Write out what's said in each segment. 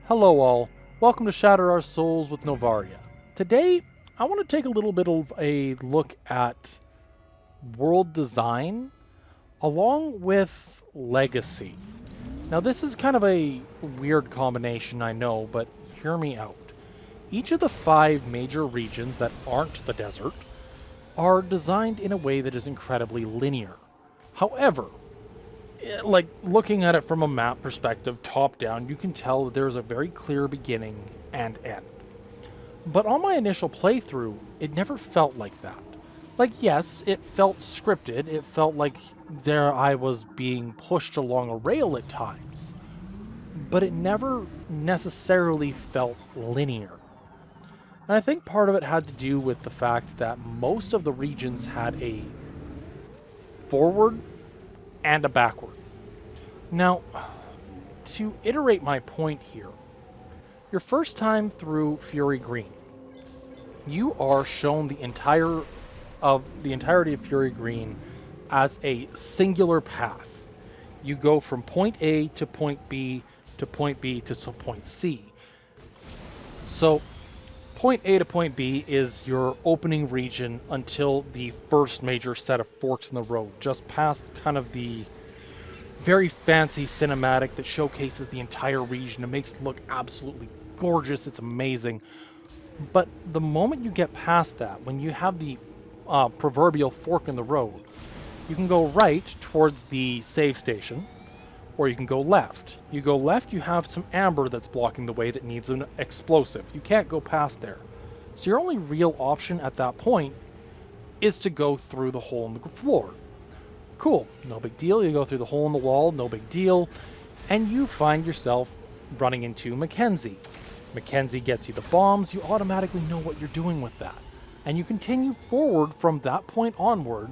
Hello all, welcome to Shatter Our Souls with Novaria. Today, I want to take a little bit of a look at world design along with legacy. Now this is kind of a weird combination, I know, but hear me out. Each of the 5 major regions that aren't the desert are designed in a way that is incredibly linear. However, like looking at it from a map perspective, top down, you can tell that there's a very clear beginning and end. But on my initial playthrough, it never felt like that. Like, yes, it felt scripted, it felt like there I was being pushed along a rail at times, but it never necessarily felt linear. And I think part of it had to do with the fact that most of the regions had a forward and a backward. Now, to iterate my point here, your first time through Fury Green, you are shown the entirety of Fury Green as a singular path. You go from point A to point B to point B to point C. So point A to point B is your opening region until the first major set of forks in the road, just past kind of the very fancy cinematic that showcases the entire region. It makes it look absolutely gorgeous. It's amazing. But the moment you get past that, when you have the proverbial fork in the road, you can go right towards the save station, or you can go left. You go left, you have some amber that's blocking the way that needs an explosive. You can't go past there. So your only real option at that point is to go through the hole in the floor. Cool, no big deal. You go through the hole in the wall, no big deal. And you find yourself running into Mackenzie. Mackenzie gets you the bombs, you automatically know what you're doing with that. And you continue forward from that point onward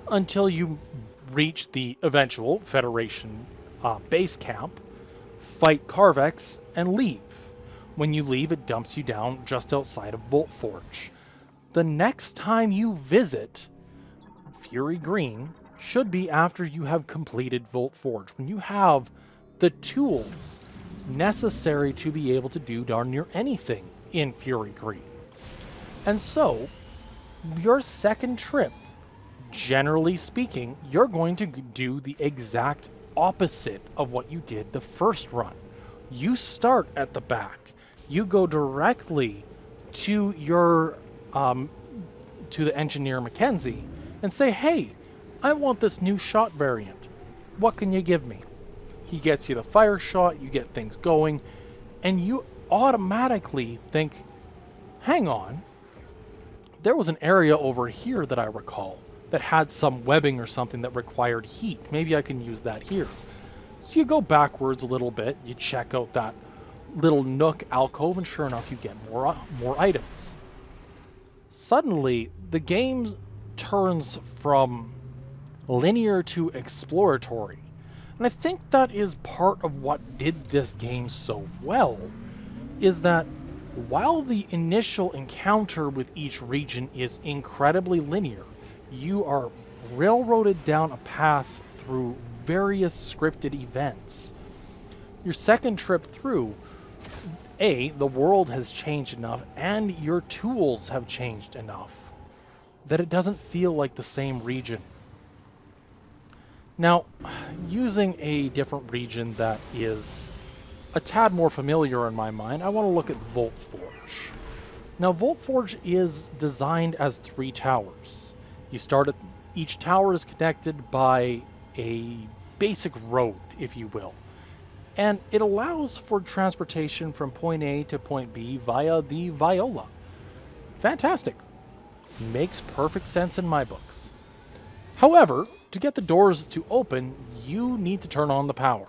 until you reach the eventual Federation base camp, fight Carvex, and leave. When you leave, it dumps you down just outside of Bolt Forge. The next time you visit Fury Green should be after you have completed Volt Forge, when you have the tools necessary to be able to do darn near anything in Fury Green. And so, your second trip, generally speaking, you're going to do the exact opposite of what you did the first run. You start at the back. You go directly to your to the engineer Mackenzie and say, "Hey, I want this new shot variant. What can you give me?" He gets you the fire shot, you get things going, and you automatically think, "Hang on, there was an area over here that I recall that had some webbing or something that required heat. Maybe I can use that here." So you go backwards a little bit, you check out that little nook alcove, and sure enough, you get more items. Suddenly, the game turns from linear to exploratory. And I think that is part of what did this game so well, is that while the initial encounter with each region is incredibly linear, you are railroaded down a path through various scripted events. Your second trip through, the world has changed enough and your tools have changed enough that it doesn't feel like the same region. Now, using a different region that is a tad more familiar in my mind, I want to look at Volt Forge. Now, Volt Forge is designed as 3 towers. You start at each tower is connected by a basic road, if you will. And it allows for transportation from point A to point B via the Viola. Fantastic. Makes perfect sense in my books. However, to get the doors to open, you need to turn on the power.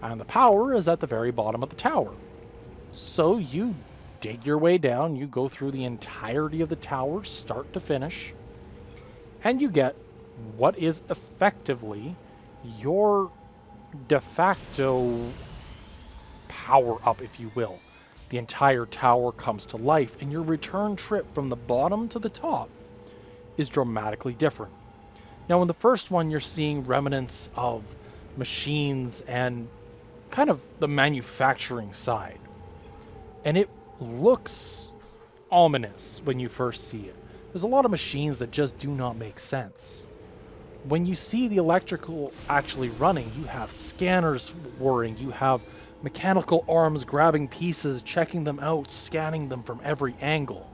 And the power is at the very bottom of the tower. So you dig your way down, you go through the entirety of the tower, start to finish, and you get what is effectively your de facto power up, if you will. The entire tower comes to life, and your return trip from the bottom to the top is dramatically different. Now, in the first one, you're seeing remnants of machines and kind of the manufacturing side. And it looks ominous when you first see it. There's a lot of machines that just do not make sense. When you see the electrical actually running, you have scanners whirring, you have mechanical arms grabbing pieces, checking them out, scanning them from every angle.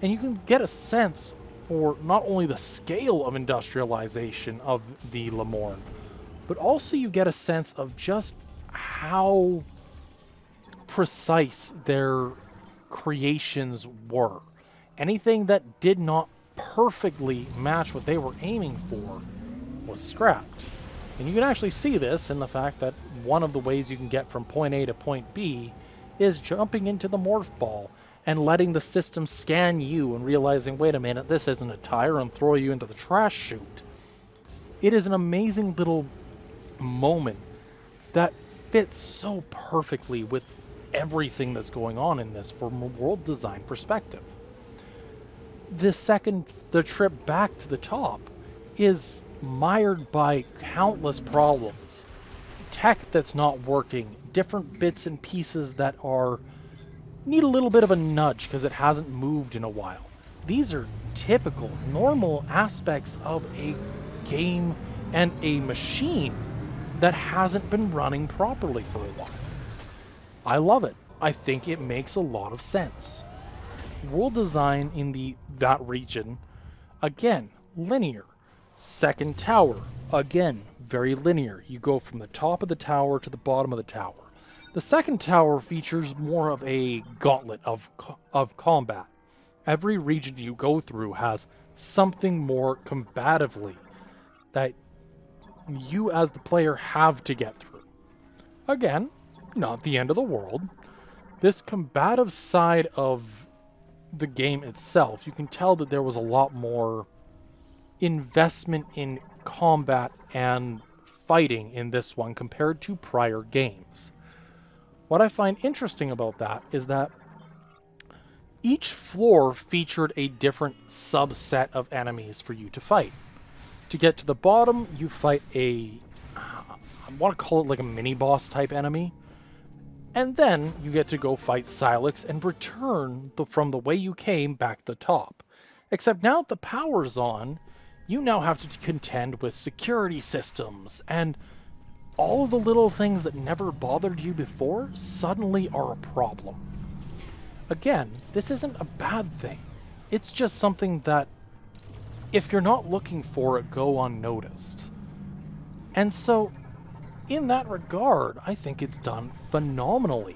And you can get a sense for not only the scale of industrialization of the Lemorn, but also you get a sense of just how precise their creations were. Anything that did not perfectly match what they were aiming for was scrapped. And you can actually see this in the fact that one of the ways you can get from point A to point B is jumping into the morph ball and letting the system scan you and realizing, wait a minute, this isn't a tire, and throw you into the trash chute. It is an amazing little moment that fits so perfectly with everything that's going on in this from a world design perspective. The trip back to the top is mired by countless problems. Tech that's not working, different bits and pieces that need a little bit of a nudge because it hasn't moved in a while. These are typical, normal aspects of a game and a machine that hasn't been running properly for a while. I love it. I think it makes a lot of sense. World design in that region, again, linear. Second tower, again, very linear. You go from the top of the tower to the bottom of the tower. The second tower features more of a gauntlet of combat. Every region you go through has something more combatively that you as the player have to get through. Again, not the end of the world. This combative side of the game itself, you can tell that there was a lot more investment in combat and fighting in this one compared to prior games. What I find interesting about that is that each floor featured a different subset of enemies for you to fight. To get to the bottom, you fight I want to call it like a mini-boss type enemy. And then you get to go fight Silex and return from the way you came back to the top. Except now that the power's on, you now have to contend with security systems, and all of the little things that never bothered you before suddenly are a problem. Again, this isn't a bad thing. It's just something that, if you're not looking for it, go unnoticed. And so, in that regard, I think it's done phenomenally.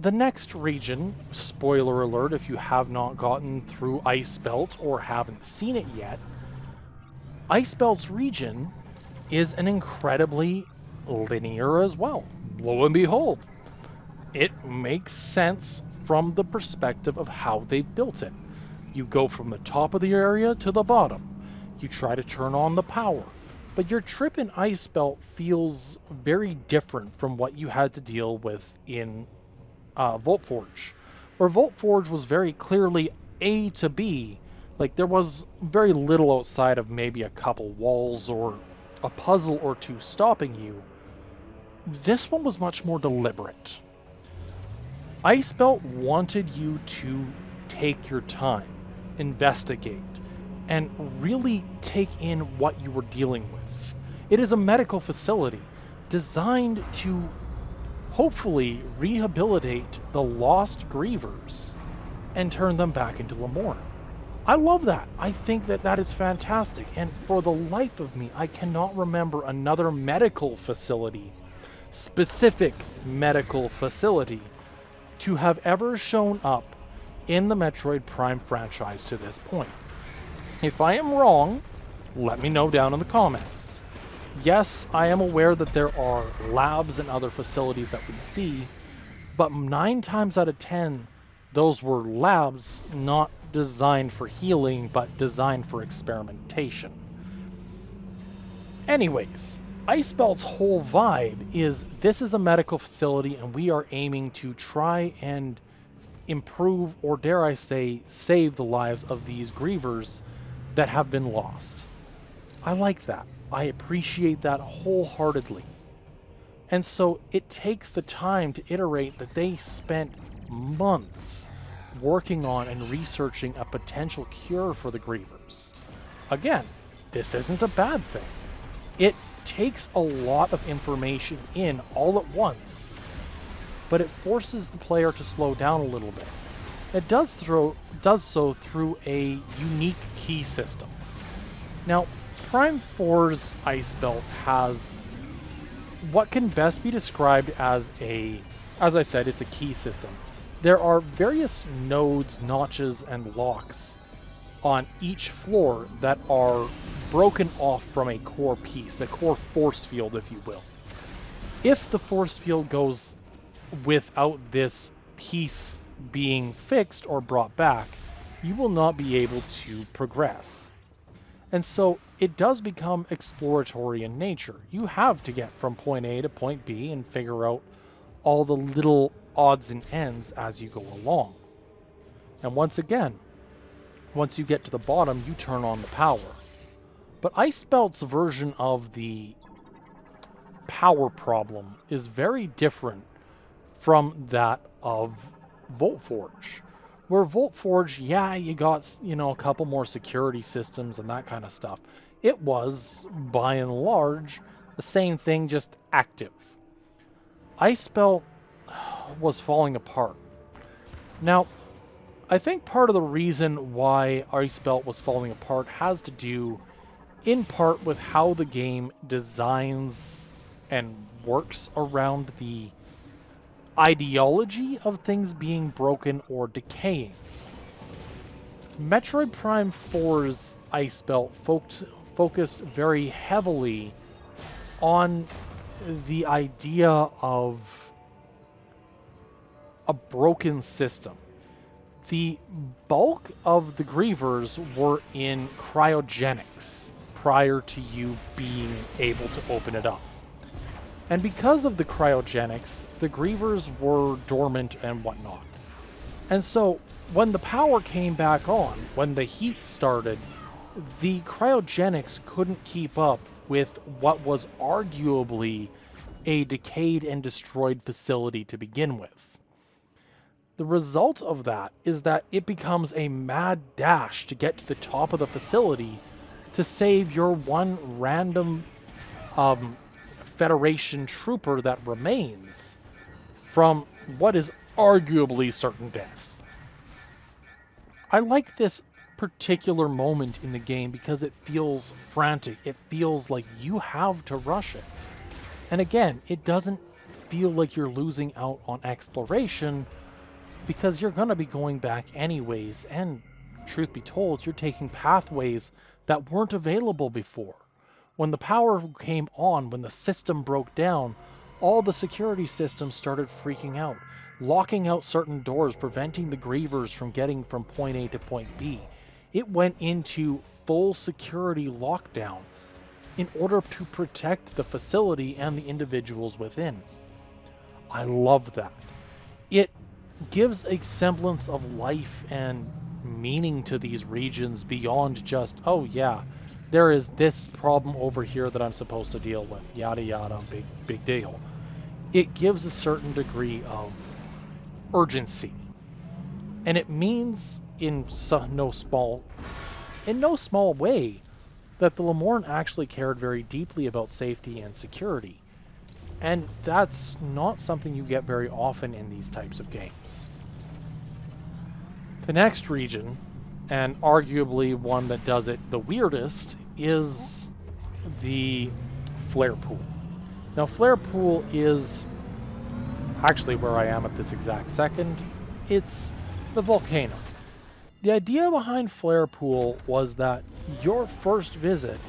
The next region, spoiler alert if you have not gotten through Ice Belt or haven't seen it yet, Ice Belt's region is an incredibly linear as well. Lo and behold, it makes sense from the perspective of how they built it. You go from the top of the area to the bottom. You try to turn on the power. But your trip in Ice Belt feels very different from what you had to deal with in Voltforge, where Voltforge was very clearly A to B. Like, there was very little outside of maybe a couple walls or a puzzle or two stopping you. This one was much more deliberate. Ice Belt wanted you to take your time, investigate, and really take in what you were dealing with. It is a medical facility designed to hopefully rehabilitate the lost grievers and turn them back into Lemorn. I love that. I think that that is fantastic. And for the life of me, I cannot remember another medical facility, specific medical facility, to have ever shown up in the Metroid Prime franchise to this point. If I am wrong, let me know down in the comments. Yes, I am aware that there are labs and other facilities that we see, but 9 times out of 10, those were labs not designed for healing, but designed for experimentation. Anyways, Ice Belt's whole vibe is this is a medical facility and we are aiming to try and improve, or dare I say, save the lives of these grievers that have been lost. I like that. I appreciate that wholeheartedly. And so it takes the time to iterate that they spent months working on and researching a potential cure for the grievers. Again, this isn't a bad thing. It takes a lot of information in all at once, but it forces the player to slow down a little bit. It does so through a unique key system. Now, Prime 4's Ice Belt has what can best be described as as I said, it's a key system. There are various nodes, notches, and locks on each floor that are broken off from a core piece, a core force field, if you will. If the force field goes without this piece being fixed or brought back, you will not be able to progress. And so it does become exploratory in nature. You have to get from point A to point B and figure out all the little odds and ends as you go along. And once again, once you get to the bottom, you turn on the power. But Ice Belt's version of the power problem is very different from that of Voltforge. Where Voltforge, yeah, you got, a couple more security systems and that kind of stuff. It was, by and large, the same thing, just active. Ice Belt was falling apart. Now, I think part of the reason why Ice Belt was falling apart has to do, in part, with how the game designs and works around the ideology of things being broken or decaying. Metroid Prime 4's Ice Belt focused very heavily on the idea of a broken system. The bulk of the grievers were in cryogenics prior to you being able to open it up. And because of the cryogenics, the grievers were dormant and whatnot. And so when the power came back on, when the heat started, the cryogenics couldn't keep up with what was arguably a decayed and destroyed facility to begin with. The result of that is that it becomes a mad dash to get to the top of the facility to save your one random Federation trooper that remains from what is arguably certain death. I like this particular moment in the game because it feels frantic. It feels like you have to rush it. And again, it doesn't feel like you're losing out on exploration because you're going to be going back anyways. And truth be told, you're taking pathways that weren't available before. When the power came on, when the system broke down, all the security systems started freaking out, locking out certain doors, preventing the grievers from getting from point A to point B. It went into full security lockdown in order to protect the facility and the individuals within. I love that. It gives a semblance of life and meaning to these regions beyond just, oh yeah, there is this problem over here that I'm supposed to deal with, yada yada, big deal. It gives a certain degree of urgency. And it means in no small way that the Lemorn actually cared very deeply about safety and security. And that's not something you get very often in these types of games. The next region, and arguably one that does it the weirdest, is the Flare Pool. Now, Flare Pool is actually where I am at this exact second. It's the volcano. The idea behind Flare Pool was that your first visit,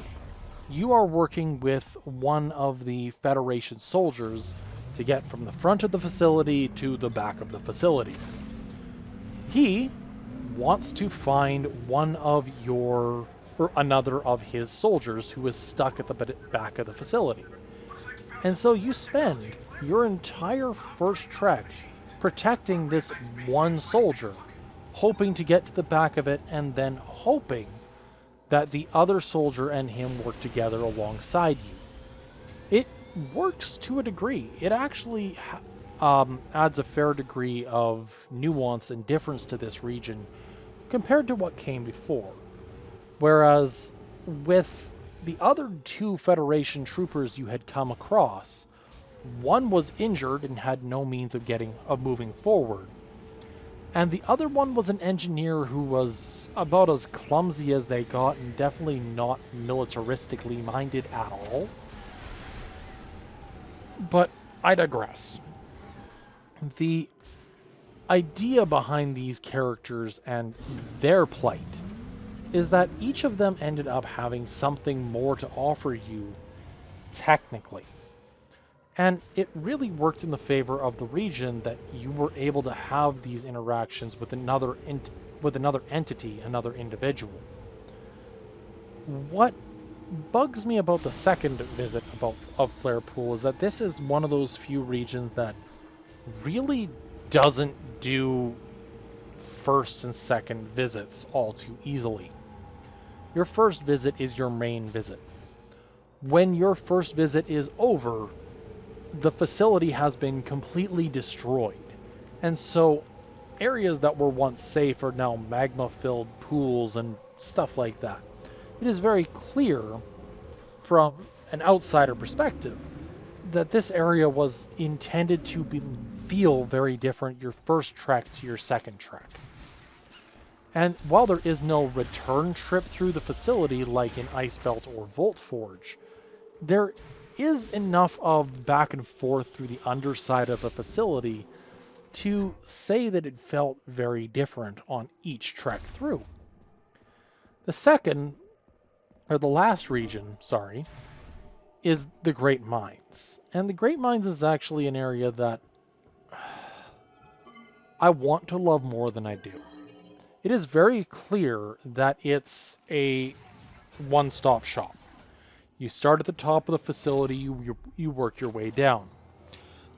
you are working with one of the Federation soldiers to get from the front of the facility to the back of the facility. He wants to find one of your, or another of his soldiers who is stuck at the back of the facility. And so you spend your entire first trek protecting this one soldier, hoping to get to the back of it, and then hoping that the other soldier and him work together alongside you. It works to a degree. It actually adds a fair degree of nuance and difference to this region compared to what came before. Whereas with the other two Federation troopers you had come across, one was injured and had no means of moving forward, and the other one was an engineer who was about as clumsy as they got and definitely not militaristically minded at all. But I digress. The idea behind these characters and their plight is that each of them ended up having something more to offer you technically. And it really worked in the favor of the region that you were able to have these interactions with another entity, another individual. What bugs me about the second visit of Flare Pool is that this is one of those few regions that really doesn't do first and second visits all too easily. Your first visit is your main visit. When your first visit is over, the facility has been completely destroyed. And so areas that were once safe are now magma-filled pools and stuff like that. It is very clear from an outsider perspective that this area was intended to feel very different your first trek to your second trek. And while there is no return trip through the facility like in Icebelt or Voltforge, there is enough of back and forth through the underside of a facility to say that it felt very different on each trek through. The last region, is the Great Mines. And the Great Mines is actually an area that I want to love more than I do. It is very clear that it's a one-stop shop. You start at the top of the facility, you work your way down.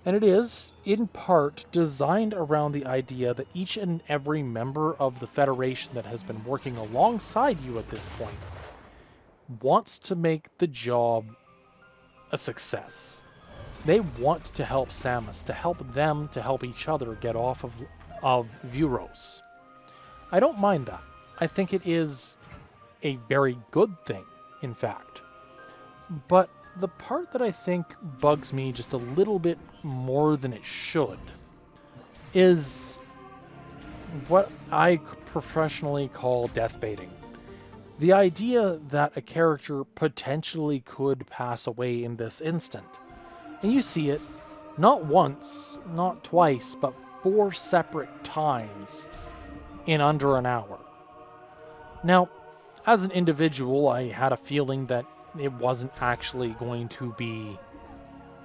And it is, in part, designed around the idea that each and every member of the Federation that has been working alongside you at this point wants to make the job a success. They want to help Samus, to help them, to help each other get off of Vuros. I don't mind that. I think it is a very good thing, in fact. But the part that I think bugs me just a little bit more than it should is what I professionally call death baiting. The idea that a character potentially could pass away in this instant. And you see it not once, not twice, but 4 separate times in under an hour. Now, as an individual, I had a feeling that it wasn't actually going to be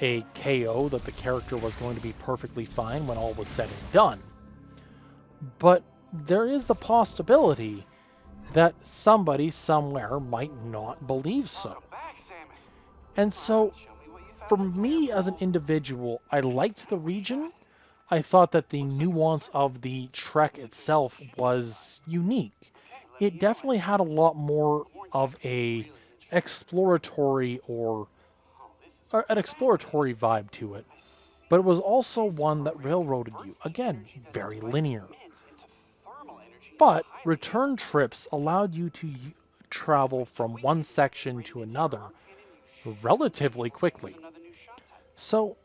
a KO, that the character was going to be perfectly fine when all was said and done. But there is the possibility that somebody somewhere might not believe so. And so, for me as an individual, I liked the region. I thought that the nuance of the trek itself was unique. It definitely had a lot more of a exploratory or an exploratory vibe to it, but it was also one that railroaded you. Again, very linear. But return trips allowed you to travel from one section to another relatively quickly. So,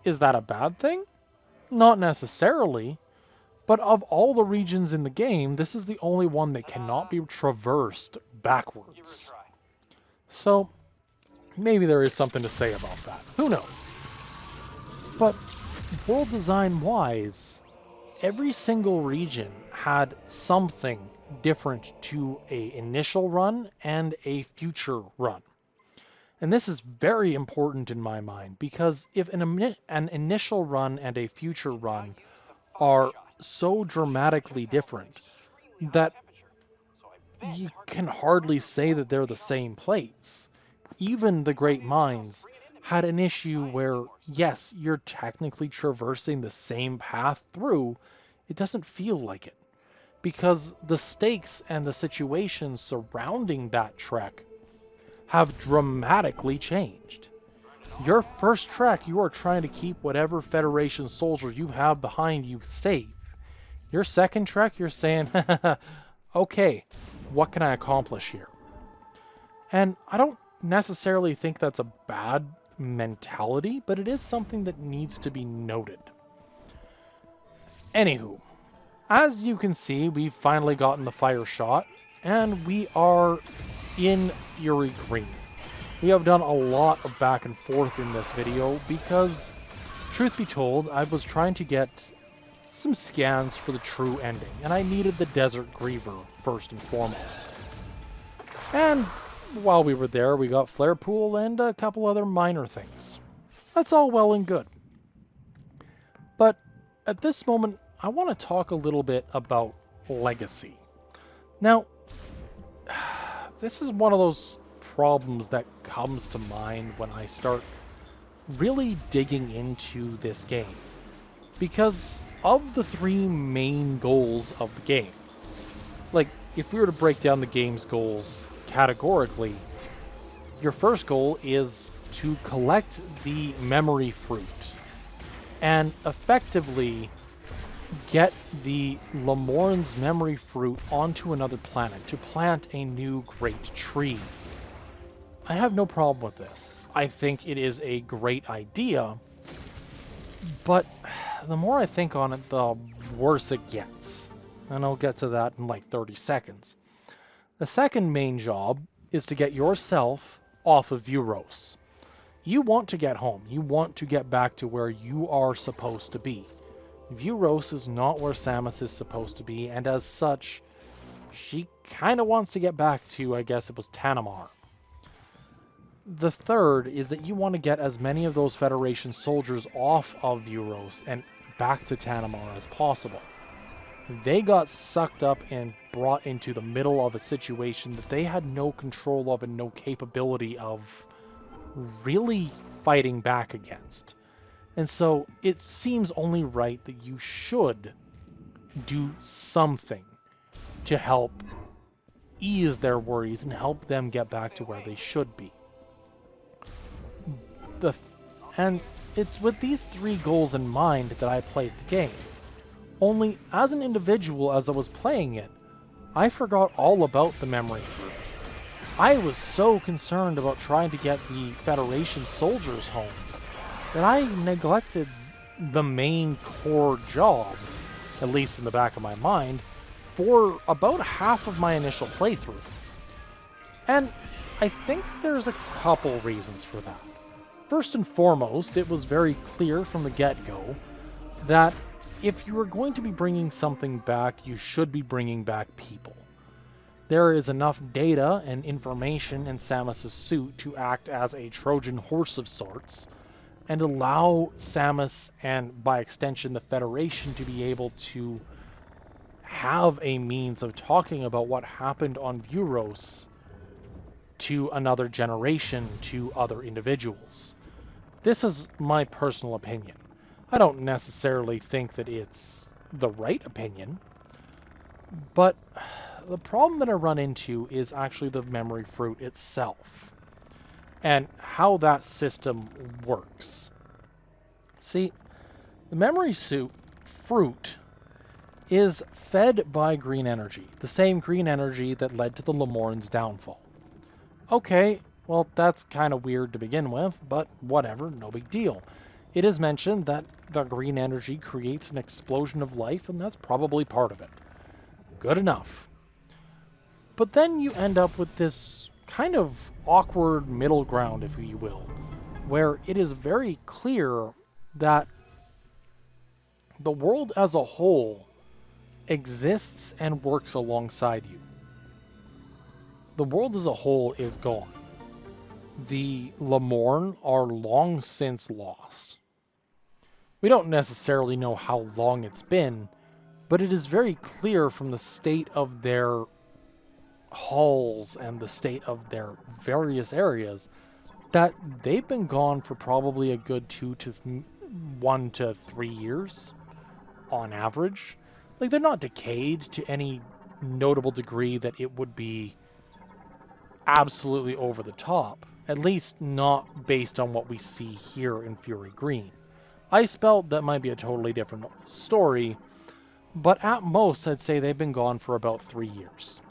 is that a bad thing? Not necessarily, but of all the regions in the game, this is the only one that cannot be traversed backwards. So, maybe there is something to say about that. Who knows? But world design-wise, every single region had something different to an initial run and a future run. And this is very important in my mind, because if an initial run and a future run are so dramatically different that you can hardly say that they're the same place. Even the Great Mines had an issue where, yes, you're technically traversing the same path through, it doesn't feel like it. Because the stakes and the situations surrounding that trek have dramatically changed. Your first trek, you are trying to keep whatever Federation soldier you have behind you safe. Your second trek, you're saying, okay, what can I accomplish here? And I don't necessarily think that's a bad mentality, but it is something that needs to be noted. Anywho, as you can see, we've finally gotten the fire shot, and we are in Fury Green. We have done a lot of back and forth in this video because, truth be told, I was trying to get some scans for the true ending, and I needed the Desert Griever first and foremost. And while we were there, we got Flare Pool and a couple other minor things. That's all well and good. But at this moment, I want to talk a little bit about Legacy. Now, this is one of those problems that comes to mind when I start really digging into this game. Because of the three main goals of the game, like, if we were to break down the game's goals categorically, your first goal is to collect the memory fruit and effectively get the Lemorn's memory fruit onto another planet to plant a new great tree. I have no problem with this. I think it is a great idea, but the more I think on it, the worse it gets. And I'll get to that in like 30 seconds. The second main job is to get yourself off of Vuros. You want to get home. You want to get back to where you are supposed to be. Vuros is not where Samus is supposed to be, and as such, she kind of wants to get back to, I guess it was Tanamar. The third is that you want to get as many of those Federation soldiers off of Vuros and back to Tanamar as possible. They got sucked up and brought into the middle of a situation that they had no control of and no capability of really fighting back against. And so it seems only right that you should do something to help ease their worries and help them get back to where they should be. And it's with these three goals in mind that I played the game. Only, as an individual, as I was playing it, I forgot all about the memory fruit. I was so concerned about trying to get the Federation soldiers home that I neglected the main core job, at least in the back of my mind, for about half of my initial playthrough. And I think there's a couple reasons for that. First and foremost, it was very clear from the get-go that if you were going to be bringing something back, you should be bringing back people. There is enough data and information in Samus's suit to act as a Trojan horse of sorts, and allow Samus, and by extension the Federation, to be able to have a means of talking about what happened on Vuros to another generation, to other individuals. This is my personal opinion. I don't necessarily think that it's the right opinion, but the problem that I run into is actually the memory fruit itself and how that system works. See, the memory fruit is fed by green energy, the same green energy that led to the Lemorn's downfall. Okay, well, that's kind of weird to begin with, but whatever, no big deal. It is mentioned that the green energy creates an explosion of life, and that's probably part of it. Good enough. But then you end up with this kind of awkward middle ground, if you will, where it is very clear that the world as a whole exists and works alongside you. The world as a whole is gone. The Lemorn are long since lost. We don't necessarily know how long it's been, but it is very clear from the state of their halls and the state of their various areas that they've been gone for probably a good 1 to 3 years on average. Like, they're not decayed to any notable degree that it would be absolutely over the top, At least not based on what we see here in Fury Green. Icebelt, that might be a totally different story, but at most I'd say they've been gone for about 3 years.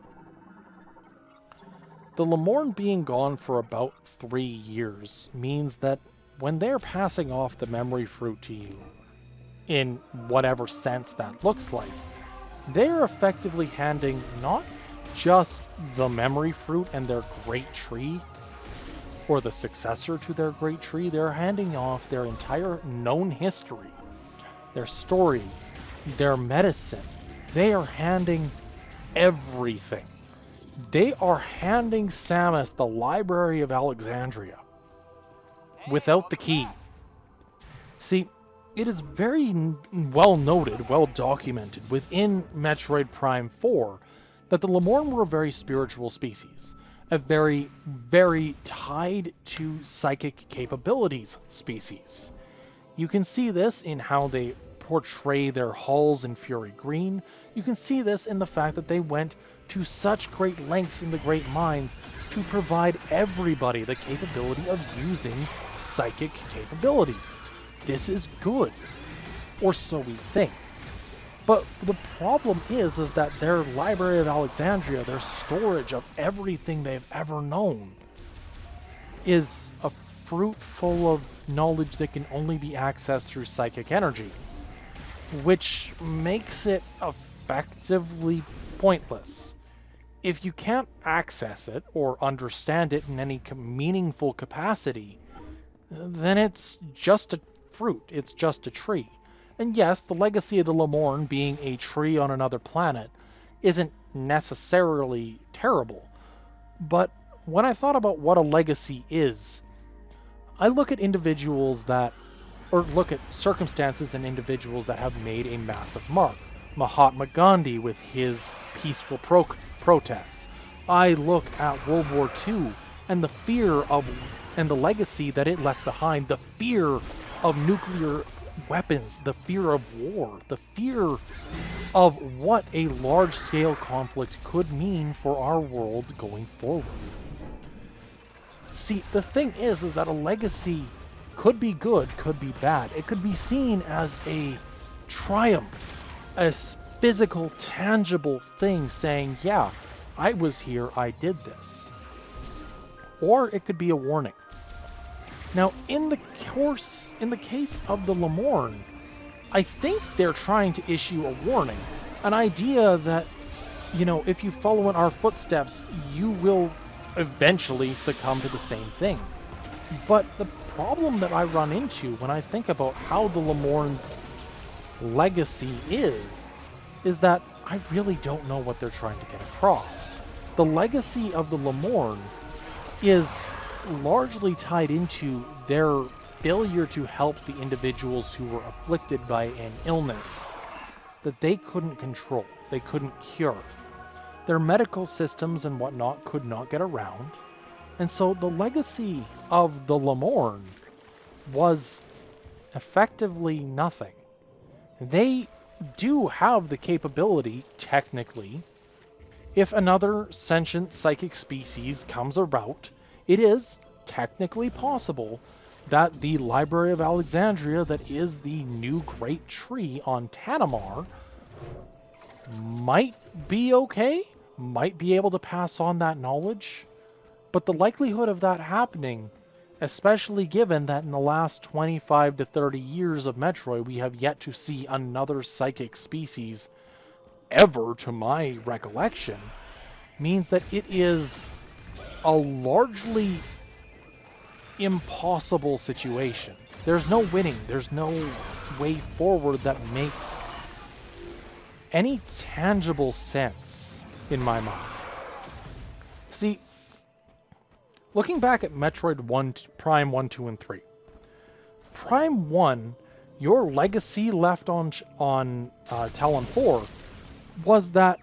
The Lemorn being gone for about 3 years means that when they're passing off the memory fruit to you, in whatever sense that looks like, they're effectively handing not just the memory fruit and their great tree, or the successor to their great tree, they're handing off their entire known history, their stories, their medicine. They are handing everything. They are handing Samus the Library of Alexandria without the key. See, it is very well noted, well documented within Metroid Prime 4 that the Lemorn were a very spiritual species, a very, very tied to psychic capabilities species. You can see this in how they portray their hulls in Fury Green. You can see this in the fact that they went to such great lengths in the Great Mines to provide everybody the capability of using psychic capabilities. This is good, or so we think. But the problem is that their Library of Alexandria, their storage of everything they've ever known, is a fruit full of knowledge that can only be accessed through psychic energy, which makes it effectively pointless. If you can't access it or understand it in any meaningful capacity, then it's just a fruit, it's just a tree. And yes, the legacy of the Lemorn being a tree on another planet isn't necessarily terrible, but when I thought about what a legacy is, I look at individuals that, or look at circumstances and individuals that have made a massive mark. Mahatma Gandhi with his peaceful protests. I look at World War II and the fear of, and the legacy that it left behind, the fear of nuclear weapons, the fear of war, the fear of what a large-scale conflict could mean for our world going forward. See, the thing is that a legacy could be good, could be bad. It could be seen as a triumph, a physical, tangible thing saying, yeah, I was here, I did this. Or it could be a warning. Now, in the case of the Lemorn, I think they're trying to issue a warning, an idea that, you know, if you follow in our footsteps, you will eventually succumb to the same thing. But the problem that I run into when I think about how the Lemorn's legacy is that I really don't know what they're trying to get across. The legacy of the Lemorn is largely tied into their failure to help the individuals who were afflicted by an illness that they couldn't control, they couldn't cure. Their medical systems and whatnot could not get around, and so the legacy of the Lemorn was effectively nothing. They do have the capability, technically, if another sentient psychic species comes about, it is technically possible that the Library of Alexandria, that is the new great tree on Tanamar, might be okay, might be able to pass on that knowledge, but the likelihood of that happening, especially given that in the last 25 to 30 years of Metroid, we have yet to see another psychic species ever, to my recollection, means that it is a largely impossible situation. There's no winning. There's no way forward that makes any tangible sense in my mind. See, looking back at Metroid 1, Prime 1, 2, and 3. Prime 1, your legacy left on Talon 4 was that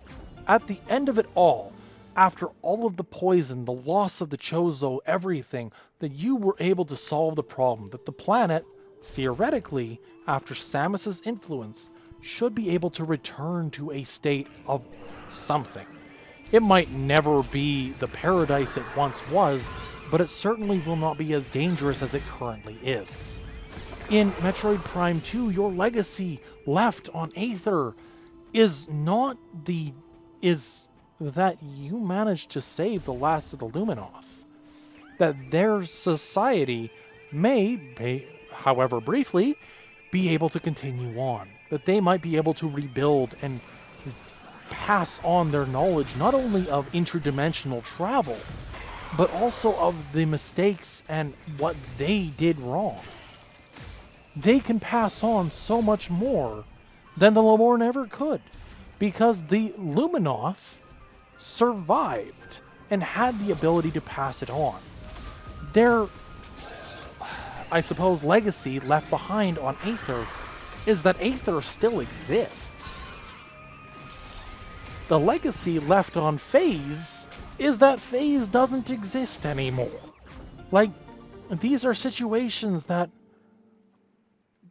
at the end of it all, after all of the poison, the loss of the Chozo, everything, that you were able to solve the problem, that the planet, theoretically, after Samus's influence, should be able to return to a state of something. It might never be the paradise it once was, but it certainly will not be as dangerous as it currently is. In Metroid Prime 2, your legacy left on Aether is not the is that you managed to save the last of the Luminoth. That their society may, however briefly, be able to continue on. That they might be able to rebuild and pass on their knowledge not only of interdimensional travel, but also of the mistakes and what they did wrong. They can pass on so much more than the Lemorn ever could, because the Luminoth survived and had the ability to pass it on. Their, I suppose, legacy left behind on Aether is that Aether still exists. The legacy left on Phase is that Phase doesn't exist anymore. Like, these are situations that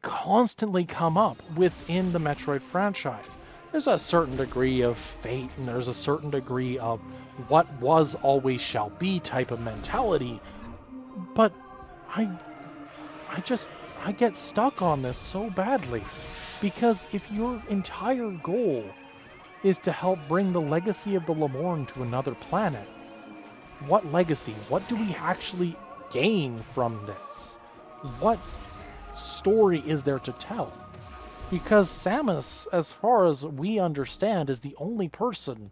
constantly come up within the Metroid franchise. There's a certain degree of fate, and there's a certain degree of what was always shall be type of mentality, but I get stuck on this so badly, because if your entire goal is to help bring the legacy of the Lemorn to another planet, what legacy? What do we actually gain from this? What story is there to tell? Because Samus, as far as we understand, is the only person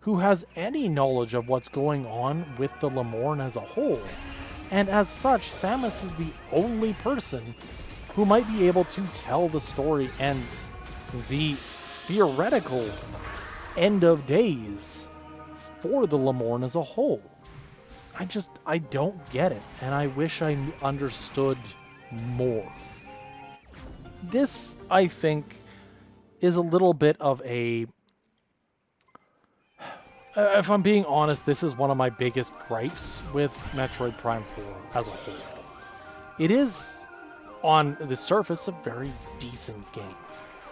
who has any knowledge of what's going on with the Lemorn as a whole. And as such, Samus is the only person who might be able to tell the story and the theoretical end of days for the Lemorn as a whole. I don't get it, and I wish I understood more. This, I think, is a little bit of a... if I'm being honest, this is one of my biggest gripes with Metroid Prime 4 as a whole. It is, on the surface, a very decent game.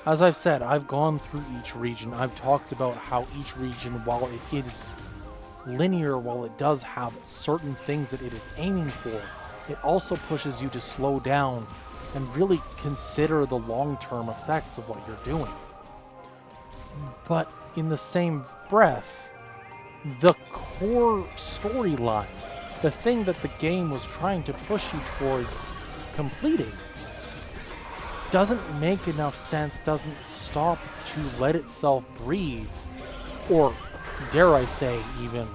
As I've said, I've gone through each region. I've talked about how each region, while it is linear, while it does have certain things that it is aiming for, it also pushes you to slow down and really consider the long-term effects of what you're doing. But in the same breath, the core storyline, the thing that the game was trying to push you towards completing, doesn't make enough sense, doesn't stop to let itself breathe, or dare I say, even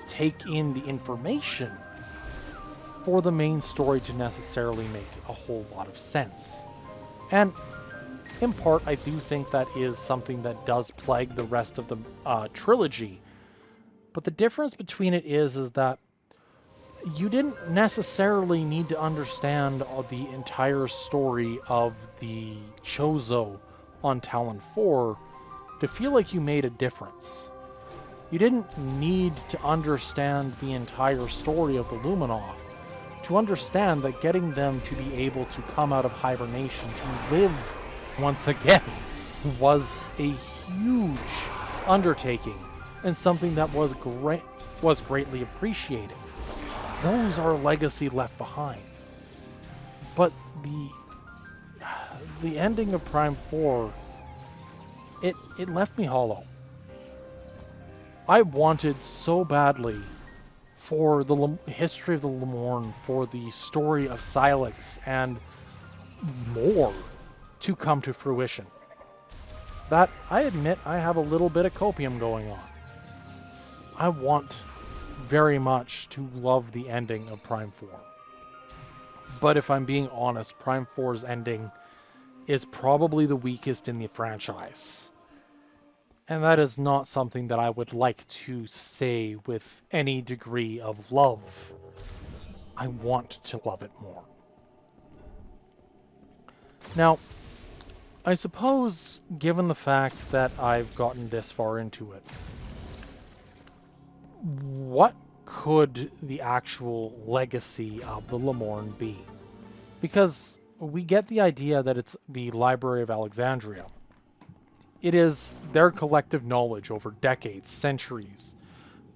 take in the information for the main story to necessarily make a whole lot of sense. And in part, I do think that is something that does plague the rest of the trilogy. But the difference between it is that you didn't necessarily need to understand the entire story of the Chozo on Talon 4 to feel like you made a difference. You didn't need to understand the entire story of the Luminoth to understand that getting them to be able to come out of hibernation to live once again was a huge undertaking and something that was greatly appreciated. Those are legacy left behind. But the ending of Prime 4, it left me hollow. I wanted so badly for the history of the Lemorn, for the story of Silex, and more to come to fruition. That, I admit, I have a little bit of copium going on. I want very much to love the ending of Prime 4. But if I'm being honest, Prime 4's ending is probably the weakest in the franchise. And that is not something that I would like to say with any degree of love. I want to love it more. Now, I suppose, given the fact that I've gotten this far into it, what could the actual legacy of the Lemorn be? Because we get the idea that it's the Library of Alexandria. It is their collective knowledge over decades, centuries,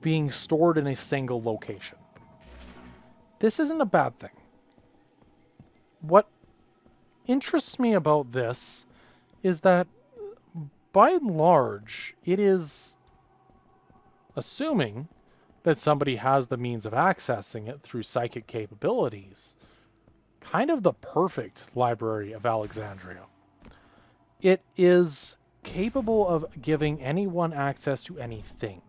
being stored in a single location. This isn't a bad thing. What interests me about this is that, by and large, it is assuming that somebody has the means of accessing it through psychic capabilities. Kind of the perfect Library of Alexandria. It is capable of giving anyone access to anything.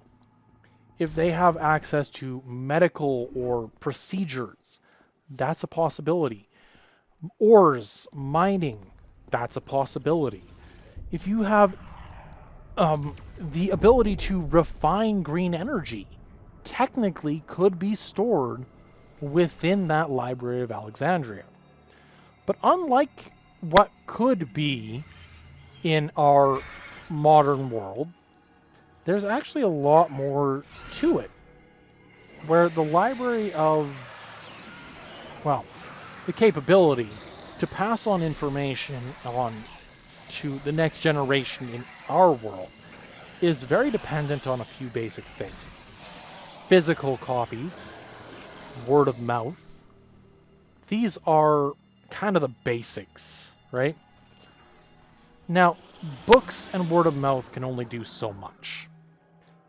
If they have access to medical or procedures, that's a possibility. Ores, mining, that's a possibility. If you have the ability to refine green energy, technically could be stored within that Library of Alexandria. But unlike what could be in our modern world, there's actually a lot more to it. Where the library of, well, the capability to pass on information on to the next generation in our world is very dependent on a few basic things. Physical copies, word of mouth. These are kind of the basics, right? Now, books and word of mouth can only do so much.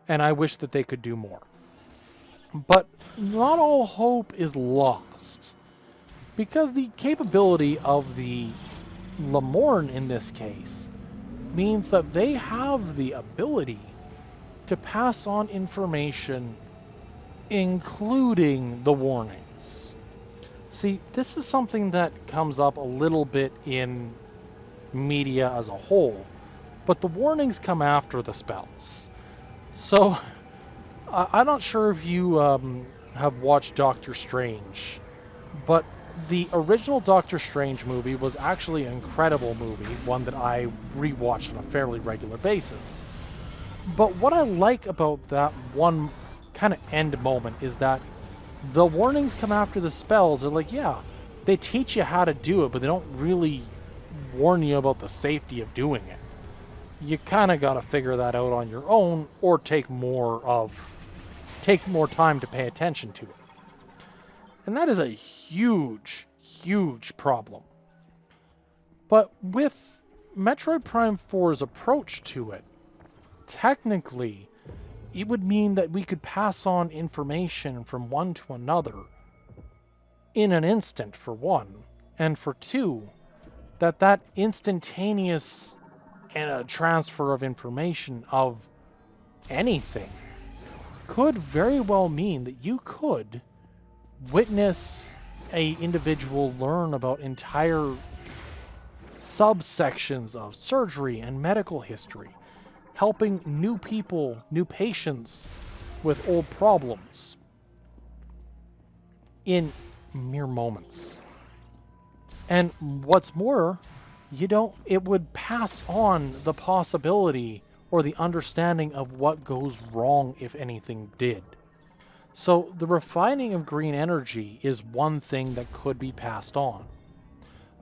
And I wish that they could do more. But not all hope is lost. Because the capability of the Lemorn in this case means that they have the ability to pass on information, including the warnings. See, this is something that comes up a little bit in media as a whole, but the warnings come after the spells. So, I'm not sure if you have watched Doctor Strange, but the original Doctor Strange movie was actually an incredible movie, one that I rewatch on a fairly regular basis. But what I like about that one kind of end moment is that the warnings come after the spells. They're like, yeah, they teach you how to do it, but they don't really warn you about the safety of doing it. You kind of got to figure that out on your own, or take more time to pay attention to it. And that is a huge, huge problem. But with Metroid Prime 4's approach to it, technically, it would mean that we could pass on information from one to another in an instant, for one, and for two, that instantaneous transfer of information of anything could very well mean that you could witness a individual learn about entire subsections of surgery and medical history, helping new people, new patients with old problems in mere moments. And what's more, it would pass on the possibility or the understanding of what goes wrong if anything did. So the refining of green energy is one thing that could be passed on.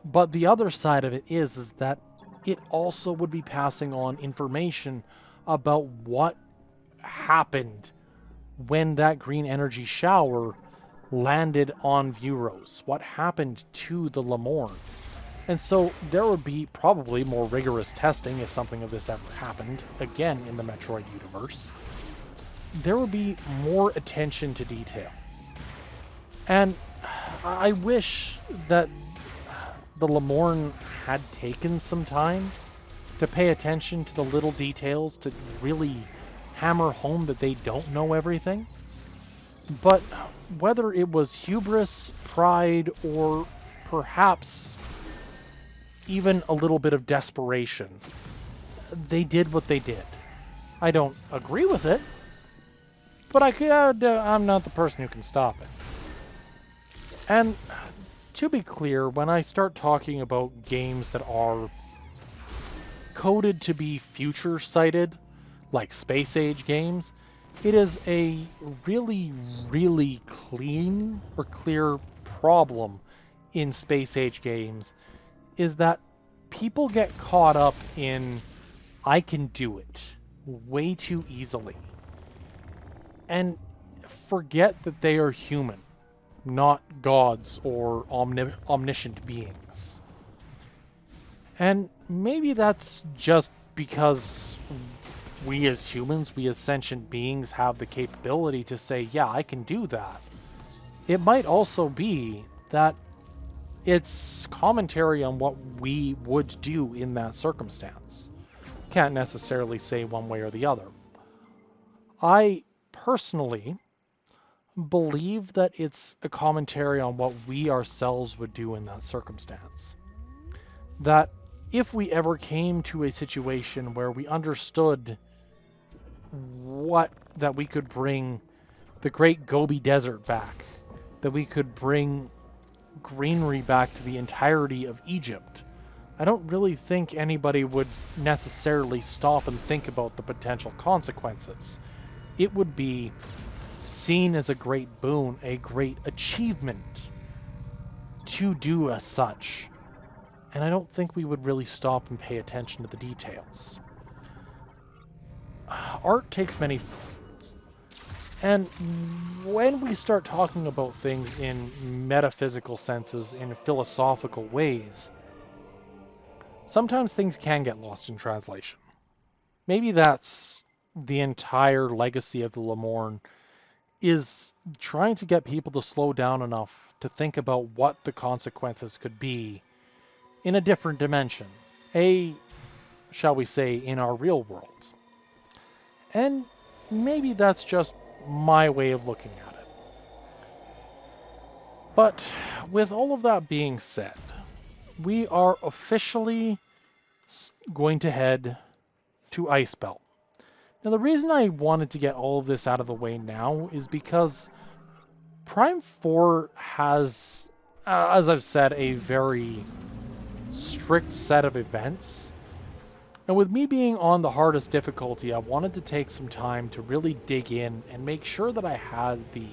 But the other side of it is that it also would be passing on information about what happened when that green energy shower landed on Vuros, what happened to the Lemorn. And so there would be probably more rigorous testing if something of this ever happened, again in the Metroid universe. There would be more attention to detail. And I wish that the Lemorn had taken some time to pay attention to the little details, to really hammer home that they don't know everything. But whether it was hubris, pride, or perhaps even a little bit of desperation, they did what they did. I don't agree with it, but I'm not the person who can stop it. And to be clear, when I start talking about games that are coded to be future-sighted, like space age games, it is a really, really clear problem in space age games, is that people get caught up in, I can do it, way too easily, and forget that they are human. not gods or omniscient beings. And maybe that's just because we as humans, we as sentient beings, have the capability to say, yeah, I can do that. It might also be that it's commentary on what we would do in that circumstance. Can't necessarily say one way or the other. I personally believe that it's a commentary on what we ourselves would do in that circumstance. That if we ever came to a situation where we understood that we could bring the Great Gobi Desert back, that we could bring greenery back to the entirety of Egypt, I don't really think anybody would necessarily stop and think about the potential consequences. It would be seen as a great boon, a great achievement to do as such. And I don't think we would really stop and pay attention to the details. Art takes many forms. And when we start talking about things in metaphysical senses, in philosophical ways, sometimes things can get lost in translation. Maybe that's the entire legacy of the Lemorne, is trying to get people to slow down enough to think about what the consequences could be in a different dimension. Shall we say, in our real world. And maybe that's just my way of looking at it. But with all of that being said, we are officially going to head to Icebelt. Now, the reason I wanted to get all of this out of the way now is because Prime 4 has, as I've said, a very strict set of events. And with me being on the hardest difficulty, I wanted to take some time to really dig in and make sure that I had the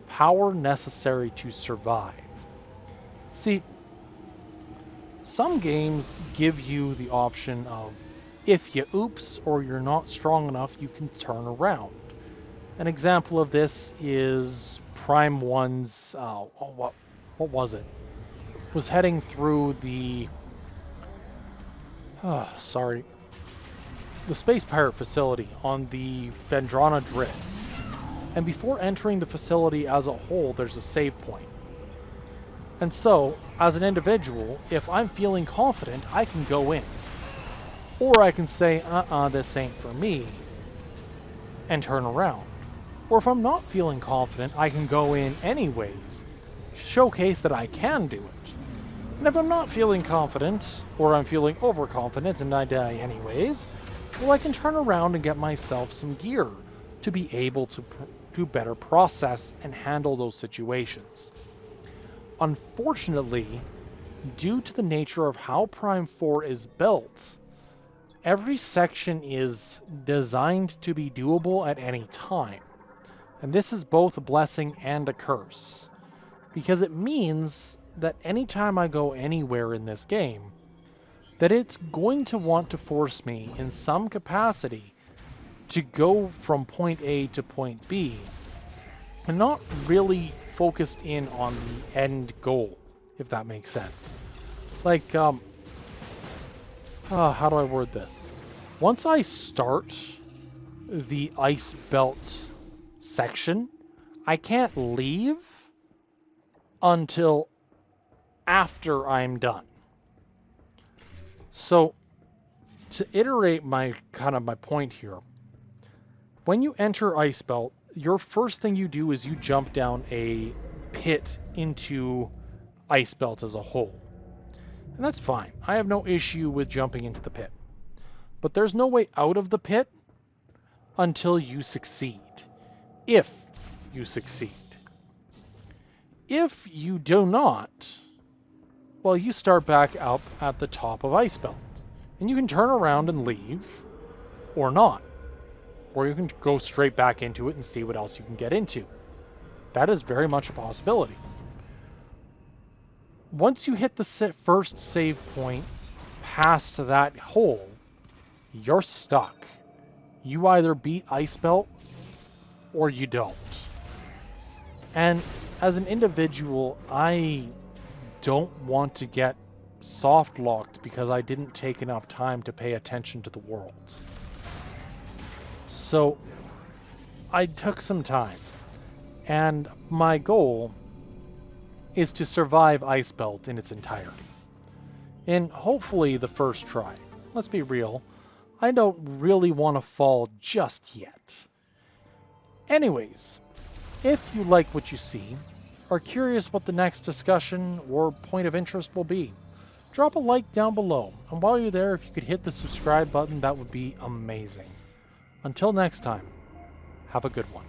power necessary to survive. See, some games give you the option of, if you oops or you're not strong enough, you can turn around. An example of this is Prime 1's, what was it? Was heading through the the Space Pirate facility on the Vendrana Drifts. And before entering the facility as a whole, there's a save point. And so, as an individual, if I'm feeling confident, I can go in. Or I can say, this ain't for me, and turn around. Or if I'm not feeling confident, I can go in anyways, showcase that I can do it. And if I'm not feeling confident, or I'm feeling overconfident and I die anyways, well, I can turn around and get myself some gear to be able to better process and handle those situations. Unfortunately, due to the nature of how Prime 4 is built, every section is designed to be doable at any time. And this is both a blessing and a curse, because it means that anytime I go anywhere in this game, that it's going to want to force me in some capacity to go from point A to point B, and not really focused in on the end goal, if that makes sense. Like, how do I word this? Once I start the Ice Belt section, I can't leave until after I'm done. So, to iterate my point here, when you enter Icebelt, your first thing you do is you jump down a pit into Icebelt as a whole. And that's fine. I have no issue with jumping into the pit. But there's no way out of the pit until you succeed. If you succeed. If you do not, well, you start back up at the top of Icebelt. And you can turn around and leave, or not. Or you can go straight back into it and see what else you can get into. That is very much a possibility. Once you hit the first save point past that hole, you're stuck. You either beat Icebelt or you don't. And as an individual, I don't want to get soft locked because I didn't take enough time to pay attention to the world. So I took some time, and my goal is to survive Icebelt in its entirety. And hopefully the first try. Let's be real, I don't really want to fall just yet. Anyways, if you like what you see, are curious what the next discussion or point of interest will be, drop a like down below, and while you're there, if you could hit the subscribe button, that would be amazing. Until next time, have a good one.